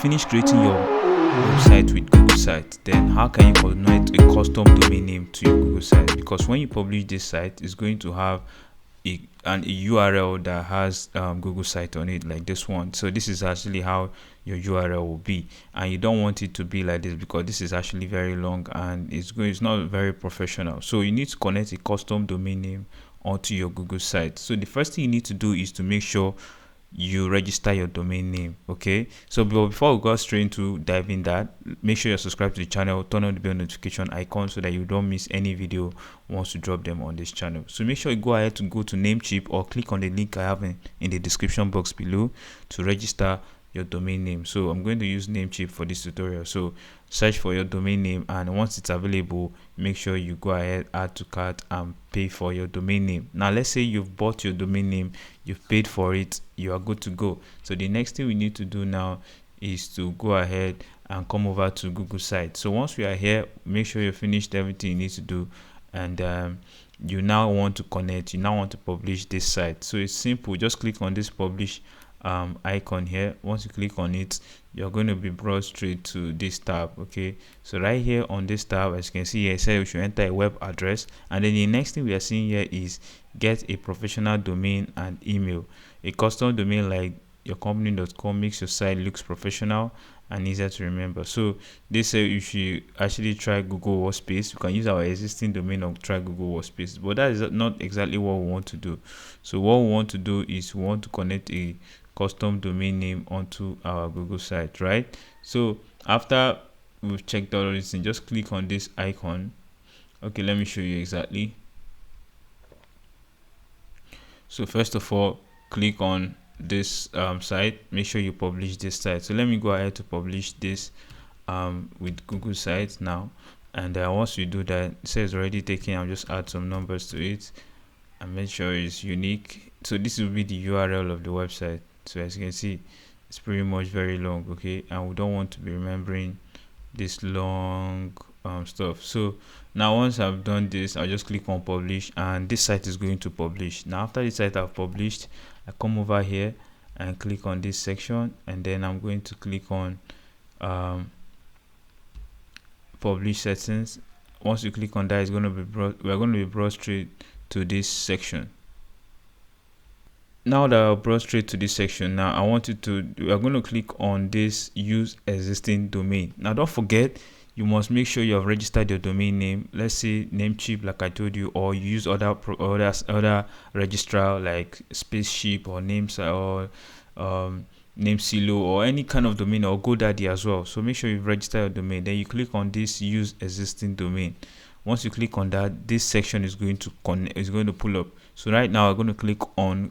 Finish creating your website with Google site, then how can you connect a custom domain name to your Google site? Because when you publish this site, it's going to have a URL that has Google site on it, like this one. So this is actually how your URL will be, and you don't want it to be like this because this is actually very long and it's not very professional. So you need to connect a custom domain name onto your Google site. So the first thing you need to do is to make sure you register your domain name. Okay, so before we go straight into diving that, make sure you're subscribed to the channel, turn on the bell notification icon so that you don't miss any video once you drop them on this channel. So make sure you go ahead to go to Namecheap or click on the link I have in the description box below to register your domain name. So I'm going to use Namecheap for this tutorial. So search for your domain name, and once it's available, make sure you go ahead, add to cart, and pay for your domain name. Now let's say you've bought your domain name, you've paid for it, you are good to go. So the next thing we need to do now is to go ahead and come over to Google site. So once we are here, make sure you finished everything you need to do, and you now want to connect, you now want to publish this site. So it's simple, just click on this publish icon here. Once you click on it, you're going to be brought straight to this tab. Okay, so right here on this tab, as you can see here, it says you should enter a web address, and then the next thing we are seeing here is get a professional domain and email. A custom domain like yourcompany.com makes your site looks professional and easier to remember. So they say you should actually try Google Workspace. You can use our existing domain or try Google Workspace, but that is not exactly what we want to do. So what we want to do is we want to connect a custom domain name onto our Google site, right? So after we've checked all of this, and just click on this icon. Okay, let me show you exactly. So first of all, click on this site. Make sure you publish this site. So let me go ahead to publish this with Google Sites now, and once you do that, it says already taken. I'll just add some numbers to it and make sure it's unique. So this will be the URL of the website. So as you can see, it's pretty much very long. Okay, and we don't want to be remembering this long stuff. So now once I've done this, I'll just click on publish, and this site is going to publish. Now after this site I've published, I come over here and click on this section, and then I'm going to click on publish settings. Once you click on that, it's going to be we're going to be brought straight to this section. Now that I've brought straight to this section, now I want you to, we're going to click on this use existing domain. Now don't forget, you must make sure you have registered your domain name. Let's say Namecheap, like I told you, or you use other registrar like Spaceship or Names or Namesilo or any kind of domain, or GoDaddy as well. So make sure you've registered your domain. Then you click on this use existing domain. Once you click on that, this section is going to pull up. So right now I'm going to click on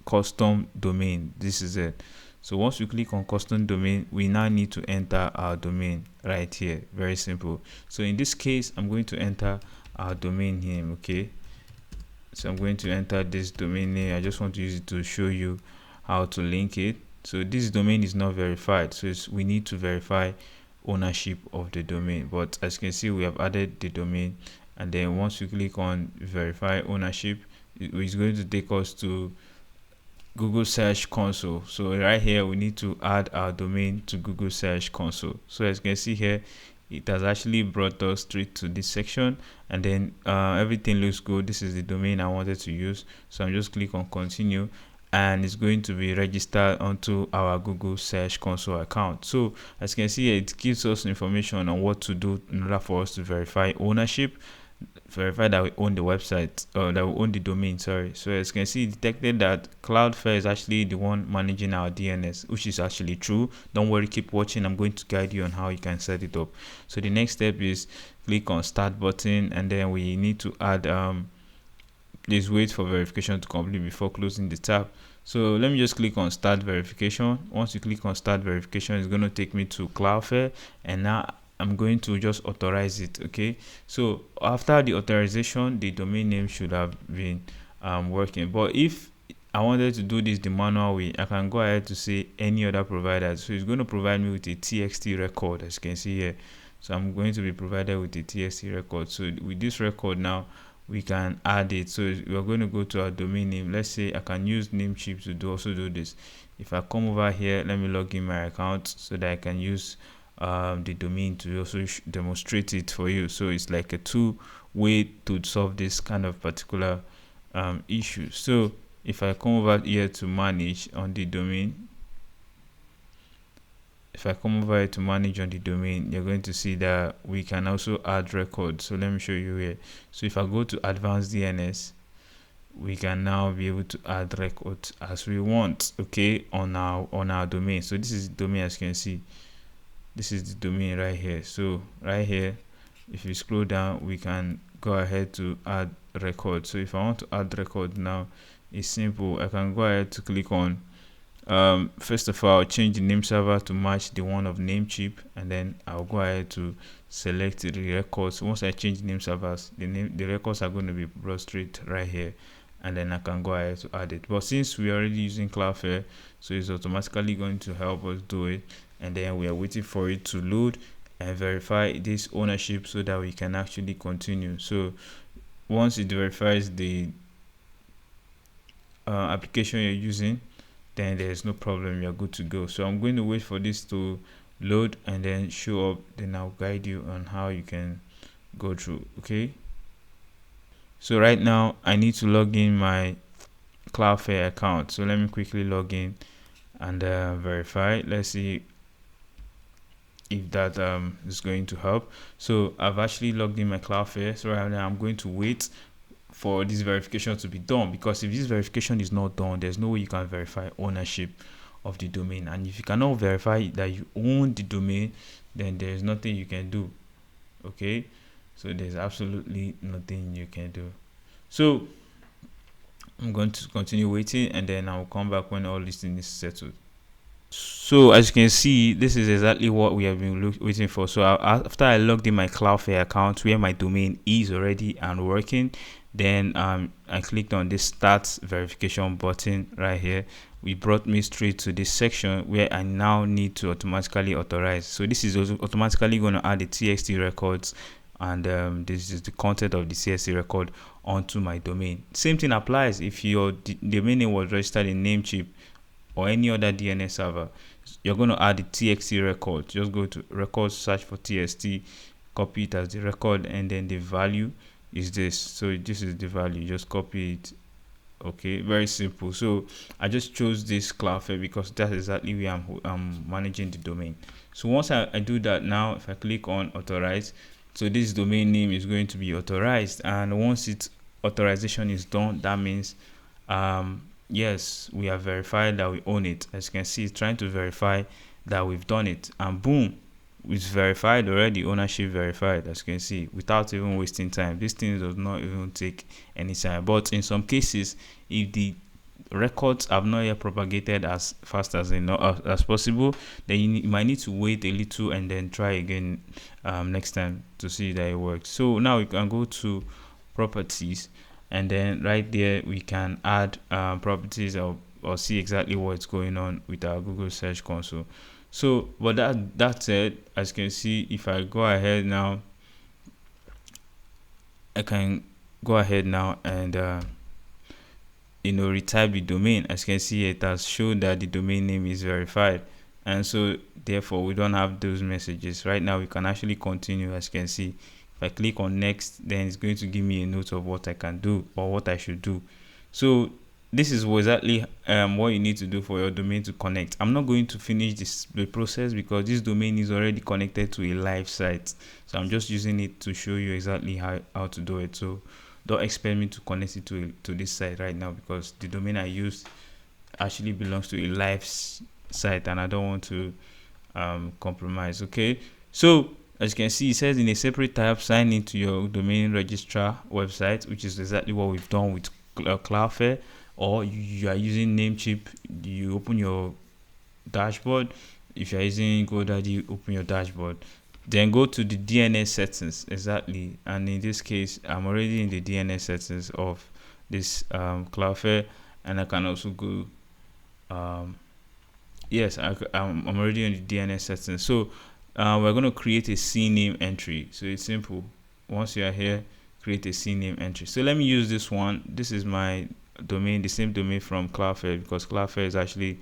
custom domain. This is it. So once we click on custom domain, we now need to enter our domain right here. Very simple. So in this case, I'm going to enter our domain name. Okay, so I'm going to enter this domain name. I just want to use it to show you how to link it. So this domain is not verified, so we need to verify ownership of the domain. But as you can see, we have added the domain, and then once we click on verify ownership, it's going to take us to Google Search Console. So right here we need to add our domain to Google Search Console. So as you can see here, it has actually brought us straight to this section, and then everything looks good. This is the domain I wanted to use, so I'm just click on continue, and it's going to be registered onto our Google Search Console account. So as you can see here, it gives us information on what to do in order for us to verify ownership, verify that we own the website, or that we own the domain, sorry. So as you can see, it detected that Cloudflare is actually the one managing our DNS, which is actually true. Don't worry, keep watching. I'm going to guide you on how you can set it up. So the next step is click on start button, and then we need to add please wait for verification to complete before closing the tab. So let me just click on start verification. Once you click on start verification, it's going to take me to Cloudflare, and now I'm going to just authorize it. Okay, so after the authorization, the domain name should have been working. But if I wanted to do this the manual way, I can go ahead to say any other provider. So it's going to provide me with a TXT record, as you can see here. So I'm going to be provided with a TXT record. So with this record now, we can add it. So we're going to go to our domain name. Let's say I can use Namecheap to do this. If I come over here, let me log in my account so that I can use the domain to also demonstrate it for you. So it's like a two-way to solve this kind of particular issue. So if I come over here to manage on the domain, if I come over here to manage on the domain, you're going to see that we can also add records. So let me show you here. So if I go to advanced DNS, we can now be able to add records as we want, okay, on our domain. So this is the domain, as you can see. This is the domain right here. So right here, if you scroll down, we can go ahead to add record. So if I want to add record now, it's simple. I can go ahead to click on first of all, I'll change the name server to match the one of Namecheap, and then I'll go ahead to select the records. Once I change the name servers, the records are going to be brought straight right here, and then I can go ahead to add it. But since we're already using Cloudflare, so it's automatically going to help us do it, and then we are waiting for it to load and verify this ownership so that we can actually continue. So once it verifies the application you're using, then there's no problem, you're good to go. So I'm going to wait for this to load and then show up, then I'll guide you on how you can go through. Okay, so right now I need to log in my Cloudflare account. So let me quickly log in and verify. Let's see if that is going to help. So I've actually logged in my Cloudflare. So right now I'm going to wait for this verification to be done, because if this verification is not done, there's no way you can verify ownership of the domain. And if you cannot verify that you own the domain, then there's nothing you can do. Okay, so there's absolutely nothing you can do. So I'm going to continue waiting, and then I'll come back when all this thing is settled. So as you can see, this is exactly what we have been waiting for. So after I logged in my Cloudflare account where my domain is already and working, then I clicked on this start verification button right here. We brought me straight to this section where I now need to automatically authorize. So this is also automatically going to add the TXT records, and this is the content of the CSV record onto my domain. Same thing applies if your domain name was registered in Namecheap or any other DNS server. You're going to add the TXT record. Just go to records, search for TXT, copy it as the record, and then the value is this. So this is the value, just copy it. Okay, very simple. So I just chose this Cloudflare because that's exactly where I'm managing the domain. So once I do that, now if I click on authorize, so this domain name is going to be authorized, and once its authorization is done, that means yes, we have verified that we own it. As you can see, it's trying to verify that we've done it, and boom, it's verified already, ownership verified, as you can see, without even wasting time. This thing does not even take any time. But in some cases, if the records have not yet propagated as fast as possible, then you might need to wait a little and then try again next time to see that it works. So now we can go to properties, and then right there we can add properties or see exactly what's going on with our Google Search Console. So but that said, as you can see, if I go ahead now, I can go ahead now and retype the domain. As you can see, it has shown that the domain name is verified, and so therefore we don't have those messages right now. We can actually continue. As you can see, if I click on next, then it's going to give me a note of what I can do or what I should do. So this is exactly what you need to do for your domain to connect. I'm not going to finish the process because this domain is already connected to a live site, so I'm just using it to show you exactly how to do it. So don't expect me to connect it to this site right now, because the domain I used actually belongs to a live site and I don't want to compromise. Okay, so as you can see, it says in a separate tab, sign into your domain registrar website, which is exactly what we've done with Cloudflare. Or you are using Namecheap, you open your dashboard. If you're using GoDaddy, open your dashboard, then go to the DNS settings. Exactly, and in this case I'm already in the DNS settings of this Cloudflare, and I can also go yes, I'm already in the DNS settings. So we're going to create a CNAME entry. So it's simple. Once you are here, create a CNAME entry. So let me use this one. This is my domain, the same domain from Cloudflare, because Cloudflare is actually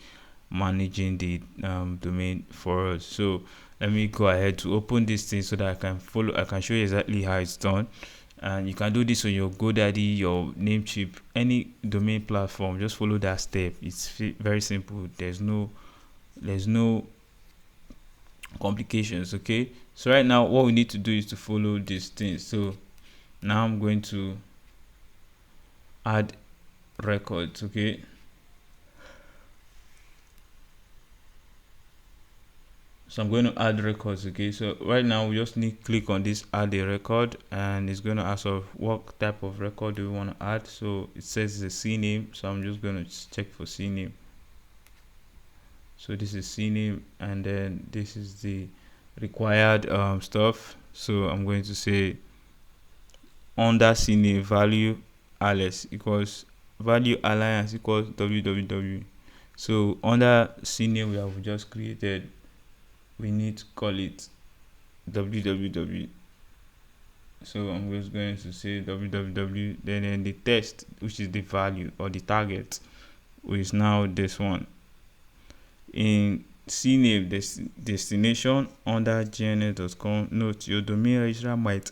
managing the domain for us. So let me go ahead to open this thing so that I can show you exactly how it's done. And you can do this on your GoDaddy, your Namecheap, any domain platform. Just follow that step. It's very simple. There's no complications. Okay, so right now what we need to do is to follow this thing. So now I'm going to add records. Okay, so I'm going to add records. Okay, so right now we just need to click on this add a record, and it's going to ask us what type of record do we want to add. So it says it's a CNAME, so I'm just going to check for CNAME. So this is CNAME, and then this is the required stuff. So I'm going to say under CNAME value alias equals value alliance equals www. So under CNAME we have just created, we need to call it www. So I'm just going to say www, then the text, which is the value or the target, which is now this one. In CNAME destination under gns.com, note your domain registrar might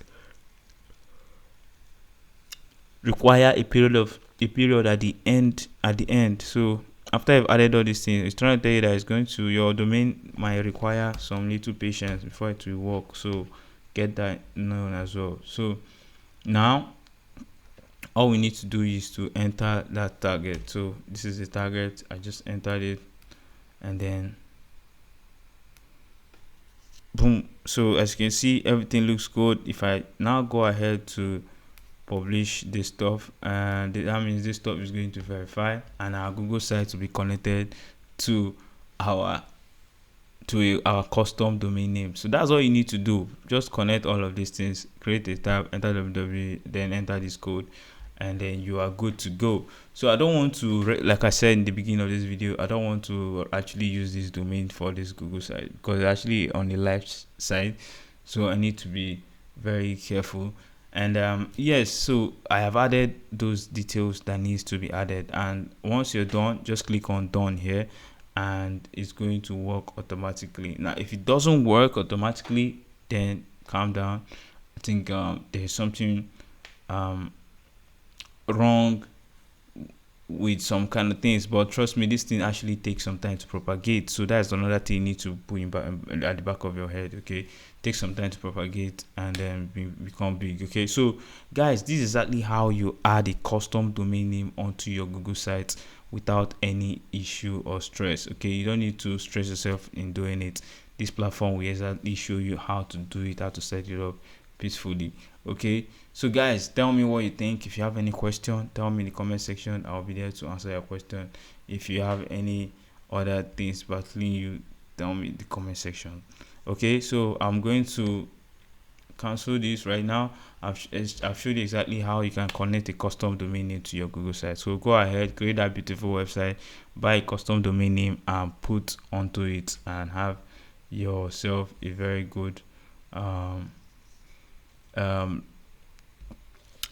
require a period at the end. So after I've added all these things, it's trying to tell you that your domain might require some little patience before it will work. So get that known as well. So now all we need to do is to enter that target. So this is the target. I just entered it, and then boom. So as you can see, everything looks good. If I now go ahead to publish this stuff, and that means this stuff is going to verify, and our Google site will be connected to our custom domain name. So that's all you need to do. Just connect all of these things, create a tab, enter www, then enter this code, and then you are good to go. So I don't want to, like I said in the beginning of this video, I don't want to actually use this domain for this Google site because it's actually on the live site. So I need to be very careful. And yes, so I have added those details that needs to be added, and once you're done, just click on done here, and it's going to work automatically. Now if it doesn't work automatically, then calm down. I think there's something wrong with some kind of things, but trust me, this thing actually takes some time to propagate. So that's another thing you need to put at the back of your head. Okay, take some time to propagate and then become big. Okay, so guys, this is exactly how you add a custom domain name onto your Google site without any issue or stress. Okay, you don't need to stress yourself in doing it. This platform will exactly show you how to do it, how to set it up peacefully. Okay, so guys, tell me what you think. If you have any question, tell me in the comment section. I'll be there to answer your question. If you have any other things battling you, tell me in the comment section. Okay, so I'm going to cancel this right now. I've showed you exactly how you can connect a custom domain name to your Google site. So go ahead, create that beautiful website, buy a custom domain name and put onto it, and have yourself a very good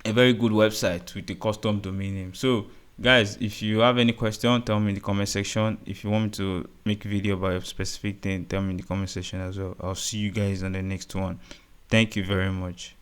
website with a custom domain name. So guys, if you have any question, tell me in the comment section. If you want me to make a video about a specific thing, tell me in the comment section as well. I'll see you guys on the next one. Thank you very much.